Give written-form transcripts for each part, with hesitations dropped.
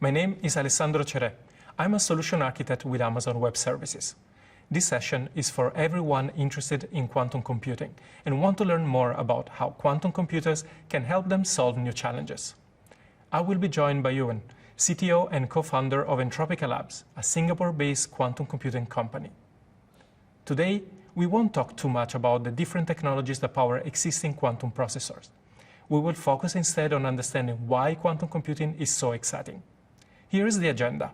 My name is Alessandro Cere. I'm a solution architect with Amazon Web Services. This session is for everyone interested in quantum computing and want to learn more about how quantum computers can help them solve new challenges. I will be joined by Ewan, CTO and co-founder of Entropica Labs, a Singapore-based quantum computing company. Today, we won't talk too much about the different technologies that power existing quantum processors. We will focus instead on understanding why quantum computing is so exciting. Here is the agenda.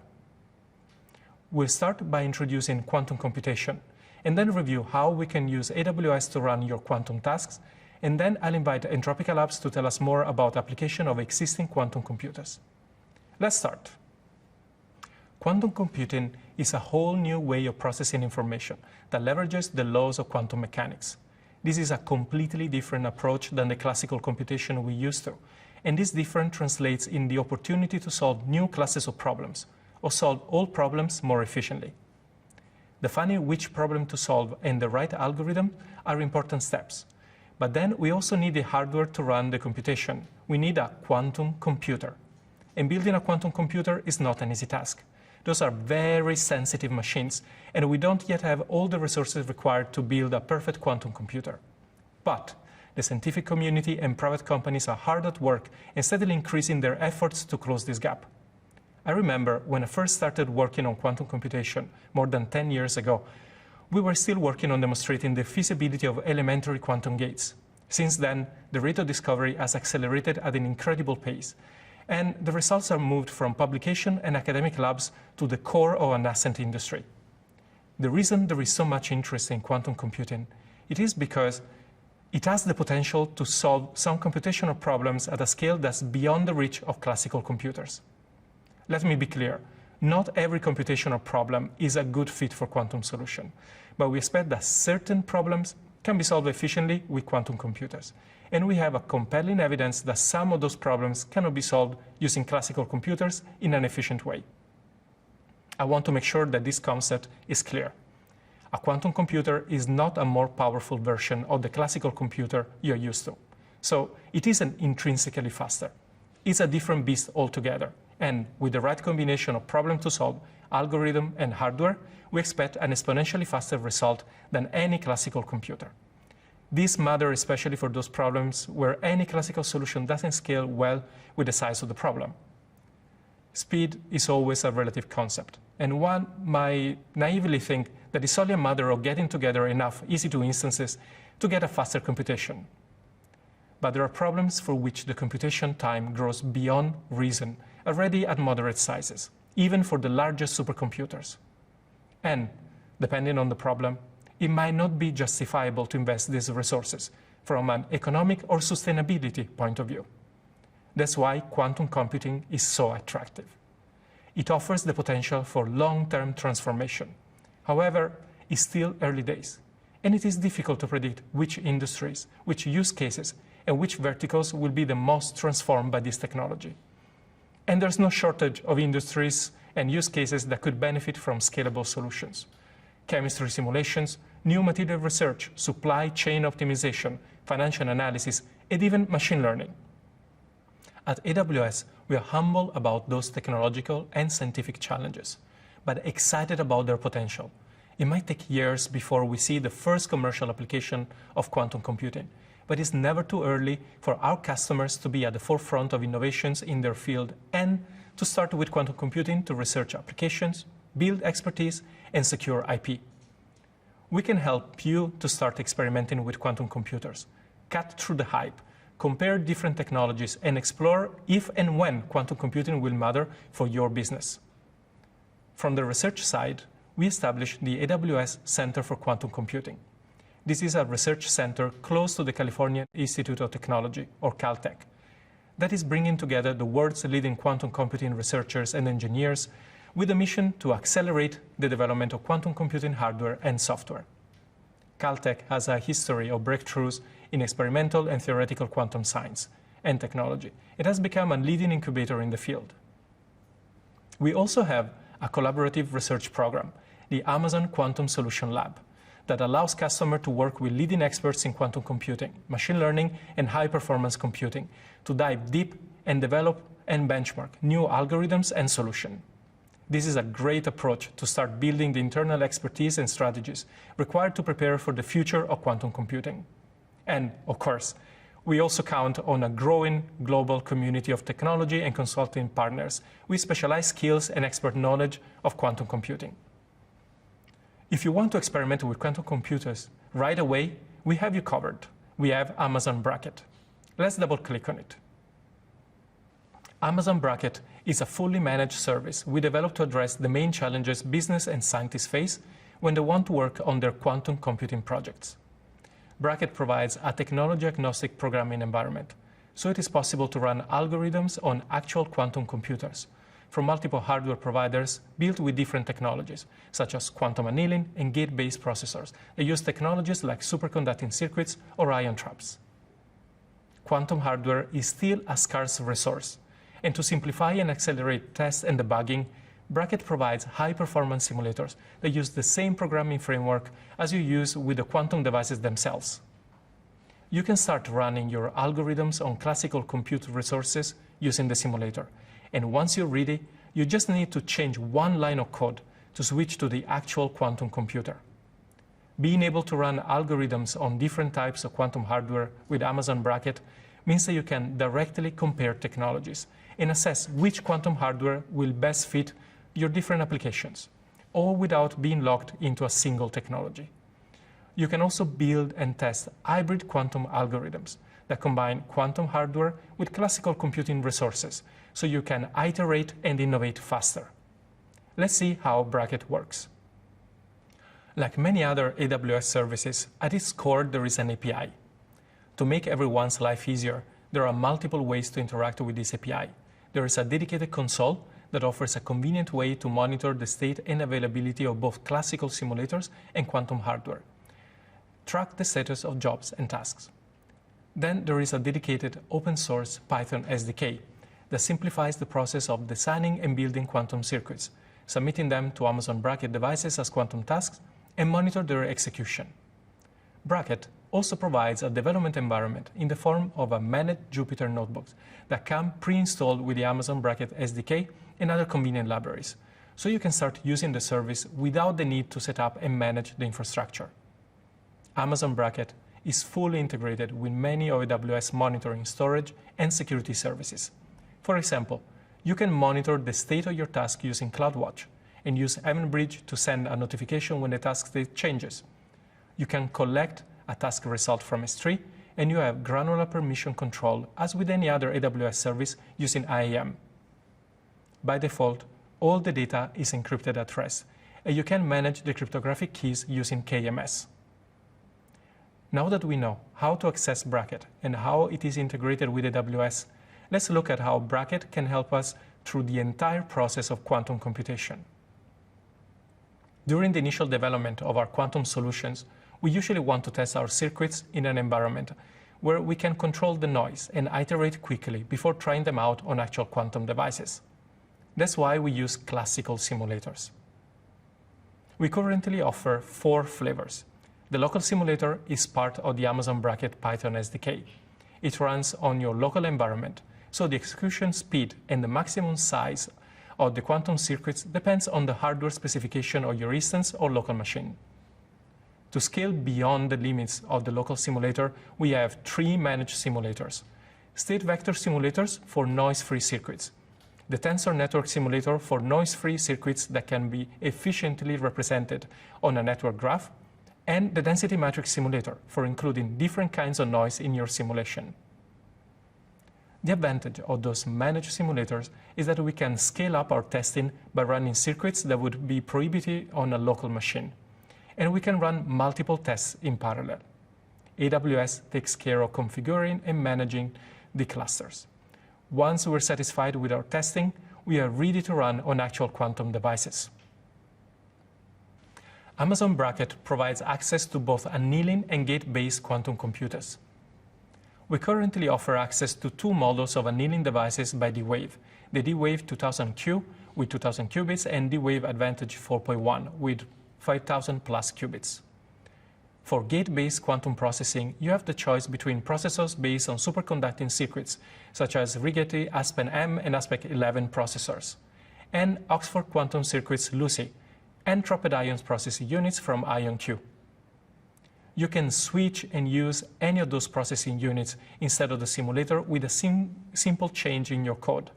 We'll start by introducing quantum computation, and then review how we can use AWS to run your quantum tasks, and then I'll invite Entropica Labs to tell us more about application of existing quantum computers. Let's start. Quantum computing is a whole new way of processing information that leverages the laws of quantum mechanics. This is a completely different approach than the classical computation we used to, and this difference translates in the opportunity to solve new classes of problems, or solve all problems more efficiently. Defining which problem to solve and the right algorithm are important steps. But then we also need the hardware to run the computation. We need a quantum computer. And building a quantum computer is not an easy task. Those are very sensitive machines, and we don't yet have all the resources required to build a perfect quantum computer. But the scientific community and private companies are hard at work and steadily increasing their efforts to close this gap. I remember when I first started working on quantum computation more than 10 years ago, we were still working on demonstrating the feasibility of elementary quantum gates. Since then, the rate of discovery has accelerated at an incredible pace, and the results are moved from publication and academic labs to the core of a nascent industry. The reason there is so much interest in quantum computing, it is because it has the potential to solve some computational problems at a scale that's beyond the reach of classical computers. Let me be clear, not every computational problem is a good fit for quantum solution, but we expect that certain problems can be solved efficiently with quantum computers. And we have a compelling evidence that some of those problems cannot be solved using classical computers in an efficient way. I want to make sure that this concept is clear. A quantum computer is not a more powerful version of the classical computer you're used to. So it isn't intrinsically faster. It's a different beast altogether. And with the right combination of problem to solve, algorithm, and hardware, we expect an exponentially faster result than any classical computer. This matters especially for those problems where any classical solution doesn't scale well with the size of the problem. Speed is always a relative concept, and one might naively think that it's only a matter of getting together enough EC2 instances to get a faster computation. But there are problems for which the computation time grows beyond reason, already at moderate sizes, even for the largest supercomputers. And, depending on the problem, it might not be justifiable to invest these resources from an economic or sustainability point of view. That's why quantum computing is so attractive. It offers the potential for long-term transformation. However, it's still early days, and it is difficult to predict which industries, which use cases, and which verticals will be the most transformed by this technology. And there's no shortage of industries and use cases that could benefit from scalable solutions. Chemistry simulations, new material research, supply chain optimization, financial analysis, and even machine learning. At AWS, we are humble about those technological and scientific challenges, but excited about their potential. It might take years before we see the first commercial application of quantum computing, but it's never too early for our customers to be at the forefront of innovations in their field and to start with quantum computing to research applications, build expertise, and secure IP. We can help you to start experimenting with quantum computers, cut through the hype, compare different technologies, and explore if and when quantum computing will matter for your business. From the research side, we established the AWS Center for Quantum Computing. This is a research center close to the California Institute of Technology, or Caltech, that is bringing together the world's leading quantum computing researchers and engineers with a mission to accelerate the development of quantum computing hardware and software. Caltech has a history of breakthroughs in experimental and theoretical quantum science and technology. It has become a leading incubator in the field. We also have a collaborative research program, the Amazon Quantum Solution Lab, that allows customers to work with leading experts in quantum computing, machine learning, and high-performance computing to dive deep and develop and benchmark new algorithms and solutions. This is a great approach to start building the internal expertise and strategies required to prepare for the future of quantum computing. And, of course, we also count on a growing global community of technology and consulting partners with specialized skills and expert knowledge of quantum computing. If you want to experiment with quantum computers right away, we have you covered. We have Amazon Braket. Let's double-click on it. Amazon Braket is a fully managed service we developed to address the main challenges business and scientists face when they want to work on their quantum computing projects. Braket provides a technology-agnostic programming environment, so it is possible to run algorithms on actual quantum computers from multiple hardware providers built with different technologies, such as quantum annealing and gate-based processors that use technologies like superconducting circuits or ion traps. Quantum hardware is still a scarce resource, and to simplify and accelerate tests and debugging, Braket provides high-performance simulators that use the same programming framework as you use with the quantum devices themselves. You can start running your algorithms on classical compute resources using the simulator, and once you're ready, you just need to change one line of code to switch to the actual quantum computer. Being able to run algorithms on different types of quantum hardware with Amazon Braket means that you can directly compare technologies and assess which quantum hardware will best fit your different applications, all without being locked into a single technology. You can also build and test hybrid quantum algorithms that combine quantum hardware with classical computing resources, so you can iterate and innovate faster. Let's see how Braket works. Like many other AWS services, at its core there is an API. To make everyone's life easier, there are multiple ways to interact with this API. There is a dedicated console that offers a convenient way to monitor the state and availability of both classical simulators and quantum hardware. Track the status of jobs and tasks. Then there is a dedicated open-source Python SDK that simplifies the process of designing and building quantum circuits, submitting them to Amazon Braket devices as quantum tasks, and monitor their execution. Braket also provides a development environment in the form of a managed Jupyter notebooks that come pre-installed with the Amazon Braket SDK and other convenient libraries, so you can start using the service without the need to set up and manage the infrastructure. Amazon Braket is fully integrated with many of AWS monitoring, storage, and security services. For example, you can monitor the state of your task using CloudWatch and use EventBridge to send a notification when the task state changes. You can collect a task result from S3, and you have granular permission control as with any other AWS service using IAM. By default, all the data is encrypted at rest, and you can manage the cryptographic keys using KMS. Now that we know how to access Braket and how it is integrated with AWS, let's look at how Braket can help us through the entire process of quantum computation. During the initial development of our quantum solutions, we usually want to test our circuits in an environment where we can control the noise and iterate quickly before trying them out on actual quantum devices. That's why we use classical simulators. We currently offer 4 flavors. The local simulator is part of the Amazon Braket Python SDK. It runs on your local environment, so the execution speed and the maximum size of the quantum circuits depends on the hardware specification of your instance or local machine. To scale beyond the limits of the local simulator, we have 3 managed simulators. State vector simulators for noise-free circuits, the tensor network simulator for noise-free circuits that can be efficiently represented on a network graph, and the density matrix simulator for including different kinds of noise in your simulation. The advantage of those managed simulators is that we can scale up our testing by running circuits that would be prohibited on a local machine. And we can run multiple tests in parallel. AWS takes care of configuring and managing the clusters. Once we're satisfied with our testing, we are ready to run on actual quantum devices. Amazon Braket provides access to both annealing and gate-based quantum computers. We currently offer access to 2 models of annealing devices by D-Wave, the D-Wave 2000Q with 2000 qubits and D-Wave Advantage 4.1 with 5,000 plus qubits. For gate-based quantum processing, you have the choice between processors based on superconducting circuits, such as Rigetti Aspen-M and Aspen-11 processors, and Oxford Quantum Circuits Lucy, and Trapped Ions processing units from IonQ. You can switch and use any of those processing units instead of the simulator with a simple change in your code.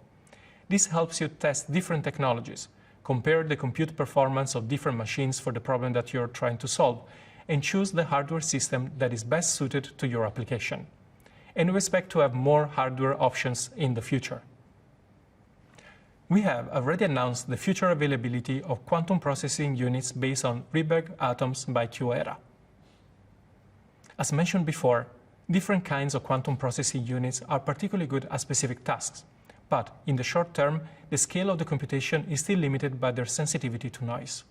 This helps you test different technologies, compare the compute performance of different machines for the problem that you're trying to solve, and choose the hardware system that is best suited to your application. And we expect to have more hardware options in the future. We have already announced the future availability of quantum processing units based on Rydberg atoms by QERA. As mentioned before, different kinds of quantum processing units are particularly good at specific tasks, but in the short term, the scale of the computation is still limited by their sensitivity to noise.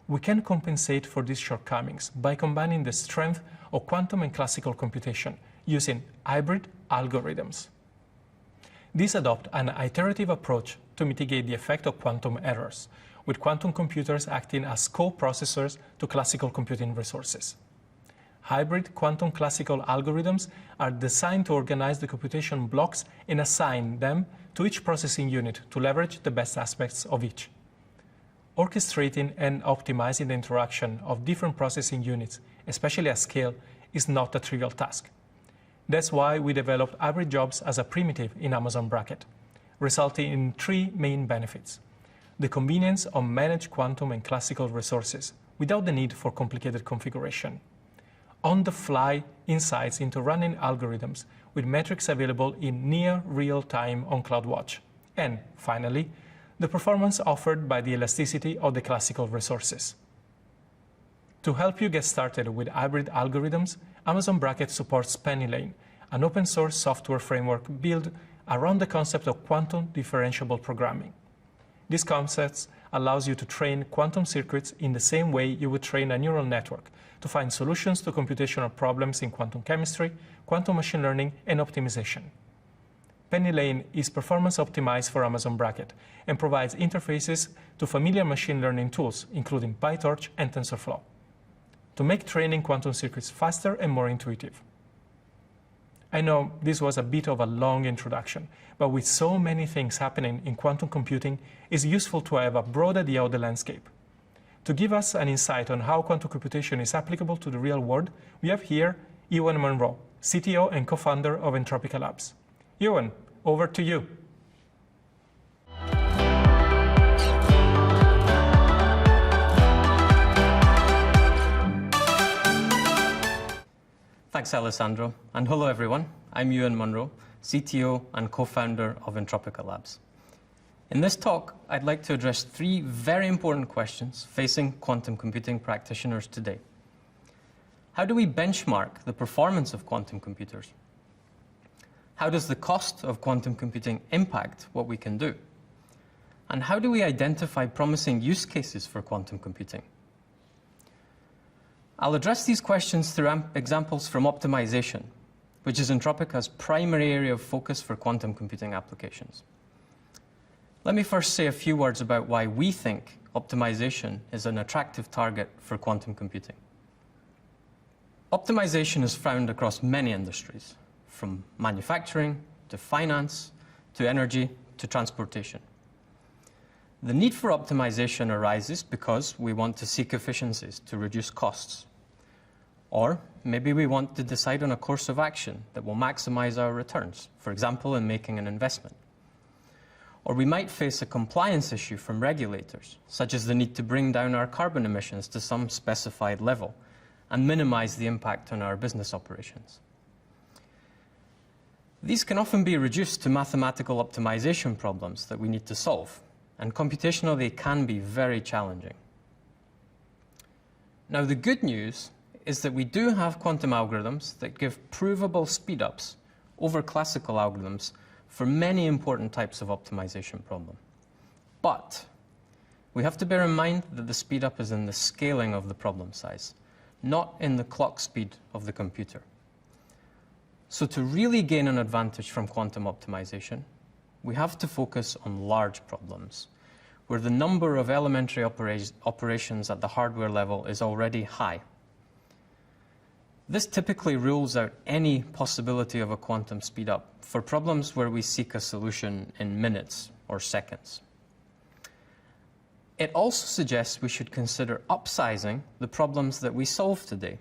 We can compensate for these shortcomings by combining the strength of quantum and classical computation using hybrid algorithms. These adopt an iterative approach to mitigate the effect of quantum errors, with quantum computers acting as co-processors to classical computing resources. Hybrid quantum classical algorithms are designed to organize the computation blocks and assign them to each processing unit to leverage the best aspects of each. Orchestrating and optimizing the interaction of different processing units, especially at scale, is not a trivial task. That's why we developed hybrid jobs as a primitive in Amazon Braket, resulting in three main benefits: the convenience of managed quantum and classical resources without the need for complicated configuration, on-the-fly insights into running algorithms with metrics available in near real-time on CloudWatch, and finally, the performance offered by the elasticity of the classical resources. To help you get started with hybrid algorithms, Amazon Braket supports PennyLane, an open-source software framework built around the concept of quantum differentiable programming. This concept allows you to train quantum circuits in the same way you would train a neural network to find solutions to computational problems in quantum chemistry, quantum machine learning, and optimization. PennyLane is performance optimized for Amazon Braket and provides interfaces to familiar machine learning tools, including PyTorch and TensorFlow, to make training quantum circuits faster and more intuitive. I know this was a bit of a long introduction, but with so many things happening in quantum computing, it's useful to have a broad idea of the landscape. To give us an insight on how quantum computation is applicable to the real world, we have here Ewan Monroe, CTO and co-founder of Entropica Labs. Ewan, over to you. Thanks, Alessandro, and hello everyone. I'm Ewan Monroe, CTO and co-founder of Entropica Labs. In this talk, I'd like to address three very important questions facing quantum computing practitioners today. How do we benchmark the performance of quantum computers? How does the cost of quantum computing impact what we can do? And how do we identify promising use cases for quantum computing? I'll address these questions through examples from optimization, which is Entropica's primary area of focus for quantum computing applications. Let me first say a few words about why we think optimization is an attractive target for quantum computing. Optimization is found across many industries, from manufacturing to finance to energy to transportation. The need for optimization arises because we want to seek efficiencies to reduce costs. Or maybe we want to decide on a course of action that will maximize our returns, for example, in making an investment. Or we might face a compliance issue from regulators, such as the need to bring down our carbon emissions to some specified level and minimize the impact on our business operations. These can often be reduced to mathematical optimization problems that we need to solve, and computationally they can be very challenging. Now, the good news is that we do have quantum algorithms that give provable speedups over classical algorithms for many important types of optimization problem. But we have to bear in mind that the speedup is in the scaling of the problem size, not in the clock speed of the computer. So to really gain an advantage from quantum optimization, we have to focus on large problems, where the number of elementary operations at the hardware level is already high. This typically rules out any possibility of a quantum speedup for problems where we seek a solution in minutes or seconds. It also suggests we should consider upsizing the problems that we solve today,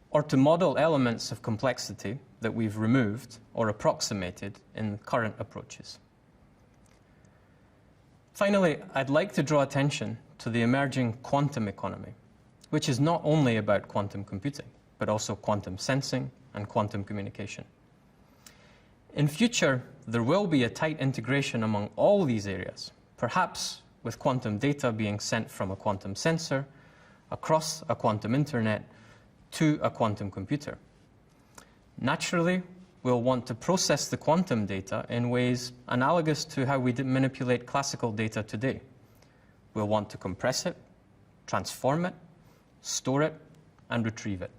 or to model elements of complexity that we've removed or approximated in current approaches. Finally, I'd like to draw attention to the emerging quantum economy, which is not only about quantum computing, but also quantum sensing and quantum communication. In future, there will be a tight integration among all these areas, perhaps with quantum data being sent from a quantum sensor across a quantum internet to a quantum computer. Naturally, we'll want to process the quantum data in ways analogous to how we manipulate classical data today. We'll want to compress it, transform it, store it, and retrieve it.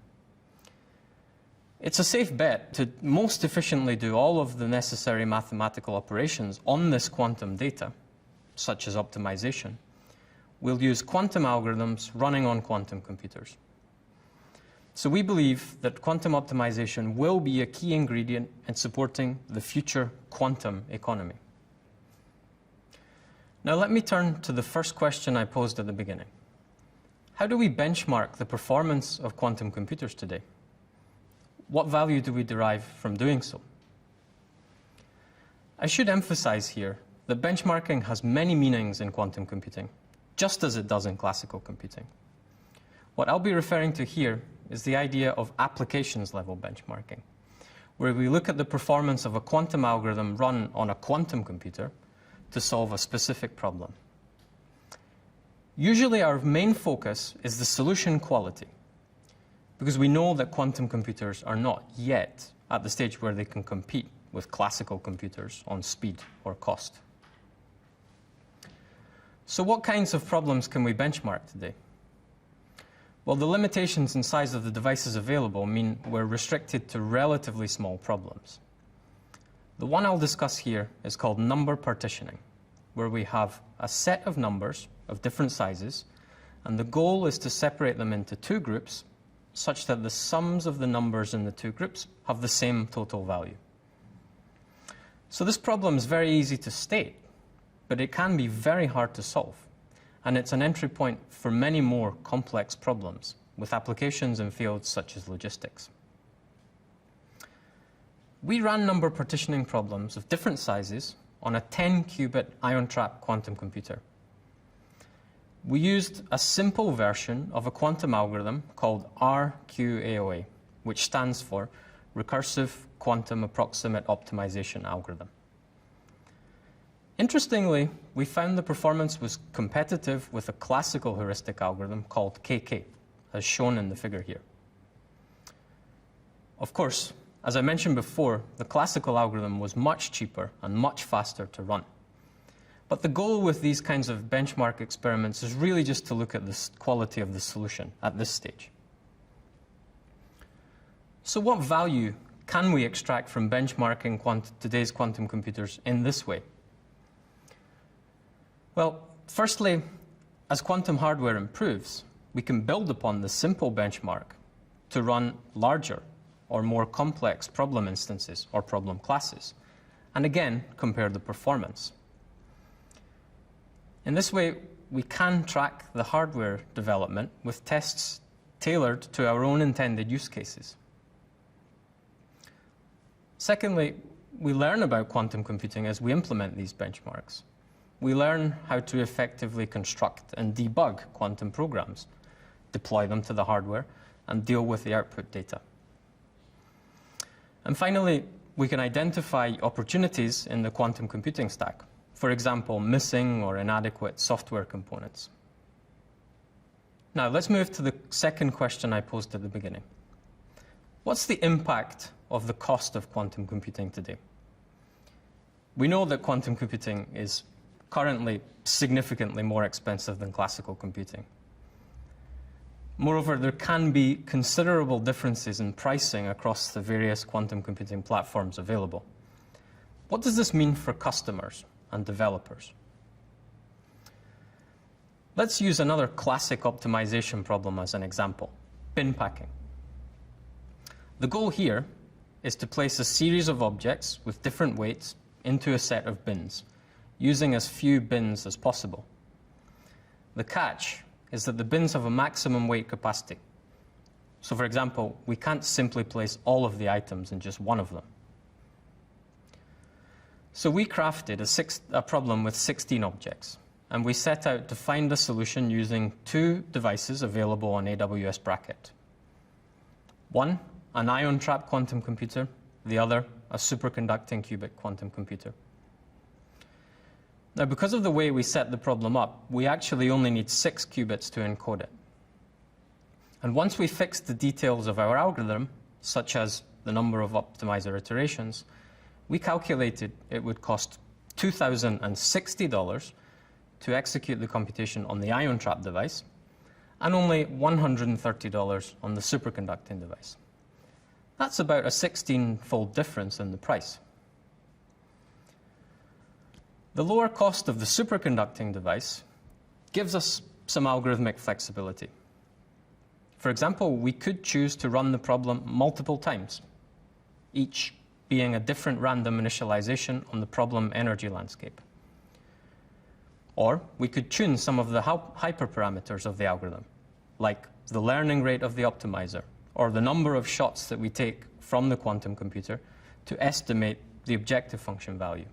It's a safe bet to most efficiently do all of the necessary mathematical operations on this quantum data, such as optimization. We'll use quantum algorithms running on quantum computers. So we believe that quantum optimization will be a key ingredient in supporting the future quantum economy. Now let me turn to the first question I posed at the beginning. How do we benchmark the performance of quantum computers today? What value do we derive from doing so? I should emphasize here that benchmarking has many meanings in quantum computing, just as it does in classical computing. What I'll be referring to here is the idea of applications-level benchmarking, where we look at the performance of a quantum algorithm run on a quantum computer to solve a specific problem. Usually our main focus is the solution quality, because we know that quantum computers are not yet at the stage where they can compete with classical computers on speed or cost. So what kinds of problems can we benchmark today? Well, the limitations and size of the devices available mean we're restricted to relatively small problems. The one I'll discuss here is called number partitioning, where we have a set of numbers of different sizes, and the goal is to separate them into two groups such that the sums of the numbers in the two groups have the same total value. So this problem is very easy to state, but it can be very hard to solve. And it's an entry point for many more complex problems with applications in fields such as logistics. We ran number partitioning problems of different sizes on a 10-qubit ion trap quantum computer. We used a simple version of a quantum algorithm called RQAOA, which stands for Recursive Quantum Approximate Optimization Algorithm. Interestingly, we found the performance was competitive with a classical heuristic algorithm called KK, as shown in the figure here. Of course, as I mentioned before, the classical algorithm was much cheaper and much faster to run. But the goal with these kinds of benchmark experiments is really just to look at the quality of the solution at this stage. So what value can we extract from benchmarking today's quantum computers in this way? Well, firstly, as quantum hardware improves, we can build upon the simple benchmark to run larger or more complex problem instances or problem classes, and again, compare the performance. In this way, we can track the hardware development with tests tailored to our own intended use cases. Secondly, we learn about quantum computing as we implement these benchmarks. We learn how to effectively construct and debug quantum programs, deploy them to the hardware, and deal with the output data. And finally, we can identify opportunities in the quantum computing stack, for example, missing or inadequate software components. Now, let's move to the second question I posed at the beginning. What's the impact of the cost of quantum computing today? We know that quantum computing is currently significantly more expensive than classical computing. Moreover, there can be considerable differences in pricing across the various quantum computing platforms available. What does this mean for customers and developers? Let's use another classic optimization problem as an example, bin packing. The goal here is to place a series of objects with different weights into a set of bins, using as few bins as possible. The catch is that the bins have a maximum weight capacity. So for example, we can't simply place all of the items in just one of them. So we crafted a problem with 16 objects, and we set out to find a solution using two devices available on AWS Braket. One, an ion-trap quantum computer, the other, a superconducting qubit quantum computer. Now, because of the way we set the problem up, we actually only need 6 qubits to encode it. And once we fixed the details of our algorithm, such as the number of optimizer iterations, we calculated it would cost $2,060 to execute the computation on the ion trap device, and only $130 on the superconducting device. That's about a 16-fold difference in the price. The lower cost of the superconducting device gives us some algorithmic flexibility. For example, we could choose to run the problem multiple times, each being a different random initialization on the problem energy landscape. Or we could tune some of the hyperparameters of the algorithm, like the learning rate of the optimizer, or the number of shots that we take from the quantum computer to estimate the objective function value.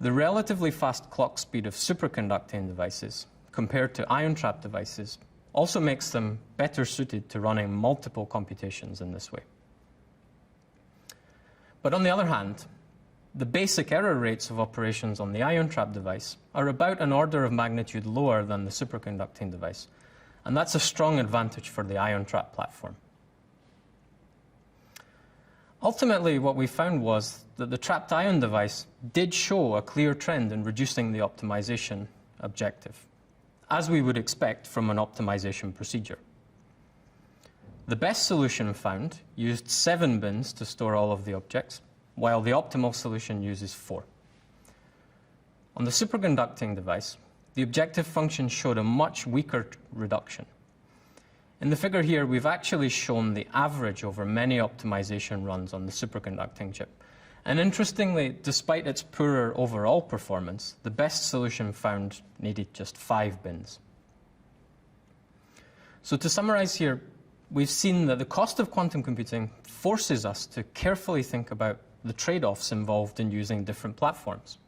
The relatively fast clock speed of superconducting devices compared to ion trap devices also makes them better suited to running multiple computations in this way. But on the other hand, the basic error rates of operations on the ion trap device are about an order of magnitude lower than the superconducting device, and that's a strong advantage for the ion trap platform. Ultimately, what we found was that the trapped ion device did show a clear trend in reducing the optimization objective, as we would expect from an optimization procedure. The best solution found used 7 bins to store all of the objects, while the optimal solution uses 4. On the superconducting device, the objective function showed a much weaker reduction. In the figure here, we've actually shown the average over many optimization runs on the superconducting chip. And interestingly, despite its poorer overall performance, the best solution found needed just 5 bins. So to summarize here, we've seen that the cost of quantum computing forces us to carefully think about the trade-offs involved in using different platforms.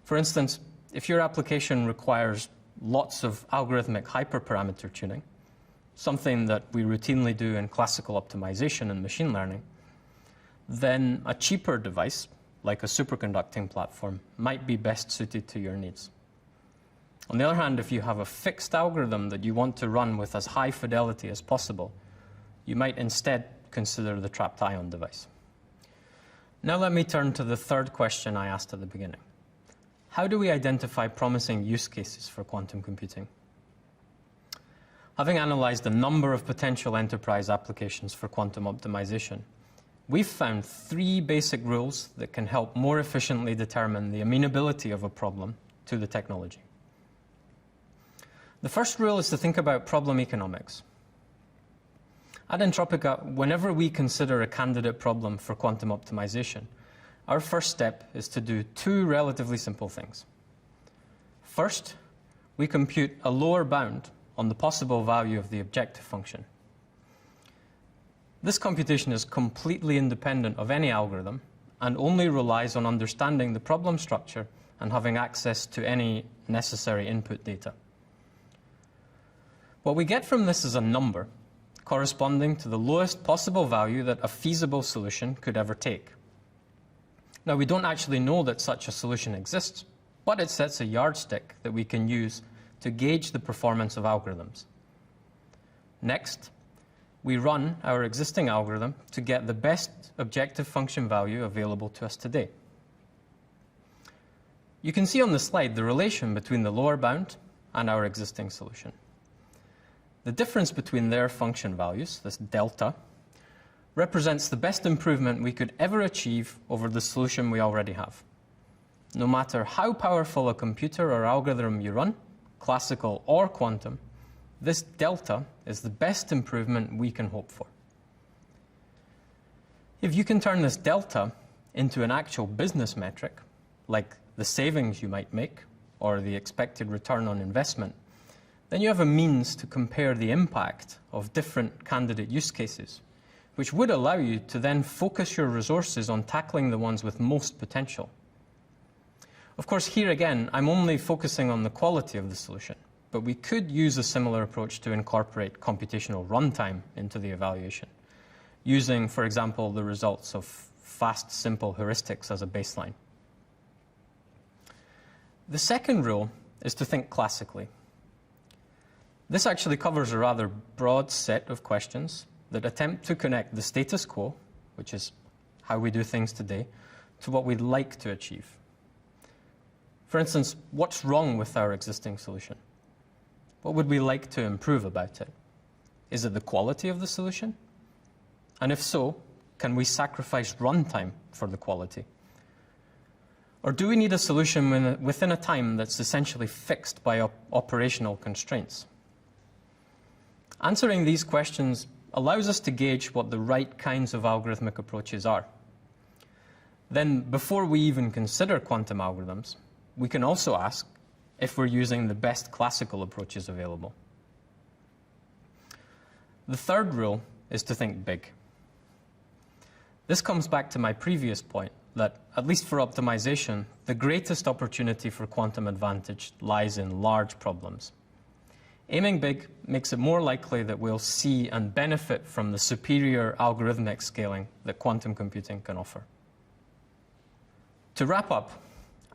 For instance, if your application requires lots of algorithmic hyperparameter tuning, something that we routinely do in classical optimization and machine learning, then a cheaper device, like a superconducting platform, might be best suited to your needs. On the other hand, if you have a fixed algorithm that you want to run with as high fidelity as possible, you might instead consider the trapped ion device. Now let me turn to the third question I asked at the beginning. How do we identify promising use cases for quantum computing? Having analyzed a number of potential enterprise applications for quantum optimization, we've found 3 basic rules that can help more efficiently determine the amenability of a problem to the technology. The first rule is to think about problem economics. At Entropica, whenever we consider a candidate problem for quantum optimization, our first step is to do 2 relatively simple things. First, we compute a lower bound on the possible value of the objective function. This computation is completely independent of any algorithm and only relies on understanding the problem structure and having access to any necessary input data. What we get from this is a number corresponding to the lowest possible value that a feasible solution could ever take. Now, we don't actually know that such a solution exists, but it sets a yardstick that we can use to gauge the performance of algorithms. Next, we run our existing algorithm to get the best objective function value available to us today. You can see on the slide the relation between the lower bound and our existing solution. The difference between their function values, this delta, represents the best improvement we could ever achieve over the solution we already have. No matter how powerful a computer or algorithm you run, classical or quantum, this delta is the best improvement we can hope for. If you can turn this delta into an actual business metric, like the savings you might make or the expected return on investment, then you have a means to compare the impact of different candidate use cases, which would allow you to then focus your resources on tackling the ones with most potential. Of course, here again, I'm only focusing on the quality of the solution, but we could use a similar approach to incorporate computational runtime into the evaluation, using, for example, the results of fast, simple heuristics as a baseline. The second rule is to think classically. This actually covers a rather broad set of questions that attempt to connect the status quo, which is how we do things today, to what we'd like to achieve. For instance, what's wrong with our existing solution? What would we like to improve about it? Is it the quality of the solution? And if so, can we sacrifice runtime for the quality? Or do we need a solution within a time that's essentially fixed by operational constraints? Answering these questions allows us to gauge what the right kinds of algorithmic approaches are. Then, before we even consider quantum algorithms, we can also ask if we're using the best classical approaches available. The third rule is to think big. This comes back to my previous point that, at least for optimization, the greatest opportunity for quantum advantage lies in large problems. Aiming big makes it more likely that we'll see and benefit from the superior algorithmic scaling that quantum computing can offer. To wrap up,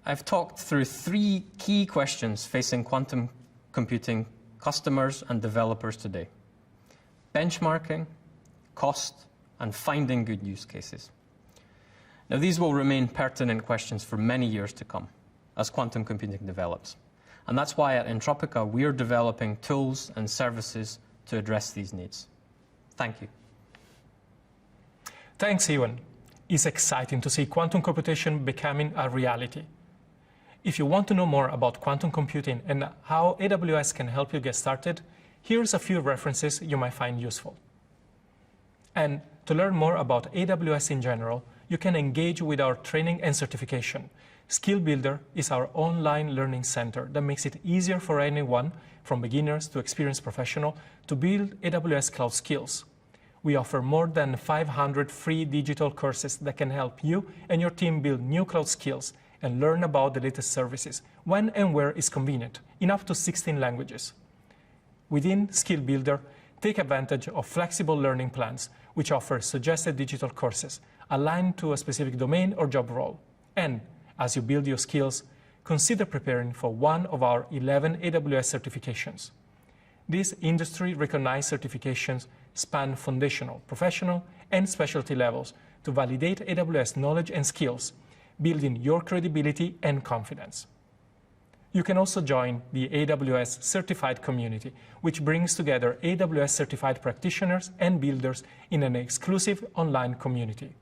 I've talked through 3 key questions facing quantum computing customers and developers today: benchmarking, cost, and finding good use cases. Now, these will remain pertinent questions for many years to come as quantum computing develops. And that's why at Entropica, we're developing tools and services to address these needs. Thank you. Thanks, Ewan. It's exciting to see quantum computation becoming a reality. If you want to know more about quantum computing and how AWS can help you get started, here's a few references you might find useful. And to learn more about AWS in general, you can engage with our training and certification. Skill Builder is our online learning center that makes it easier for anyone, from beginners to experienced professional, to build AWS cloud skills. We offer more than 500 free digital courses that can help you and your team build new cloud skills and learn about the latest services when and where is convenient, in up to 16 languages. Within Skill Builder, take advantage of flexible learning plans, which offer suggested digital courses aligned to a specific domain or job role. And as you build your skills, consider preparing for one of our 11 AWS certifications. These industry-recognized certifications span foundational, professional, and specialty levels to validate AWS knowledge and skills, building your credibility and confidence. You can also join the AWS Certified community, which brings together AWS certified practitioners and builders in an exclusive online community.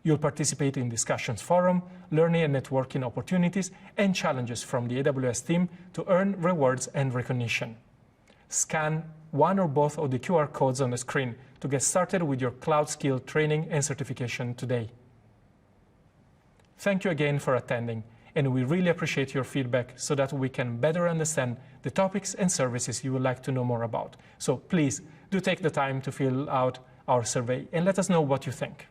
You'll participate in discussions forum, learning and networking opportunities, and challenges from the AWS team to earn rewards and recognition. Scan one or both of the QR codes on the screen to get started with your cloud skill training and certification today. Thank you again for attending, and we really appreciate your feedback so that we can better understand the topics and services you would like to know more about. So please do take the time to fill out our survey and let us know what you think.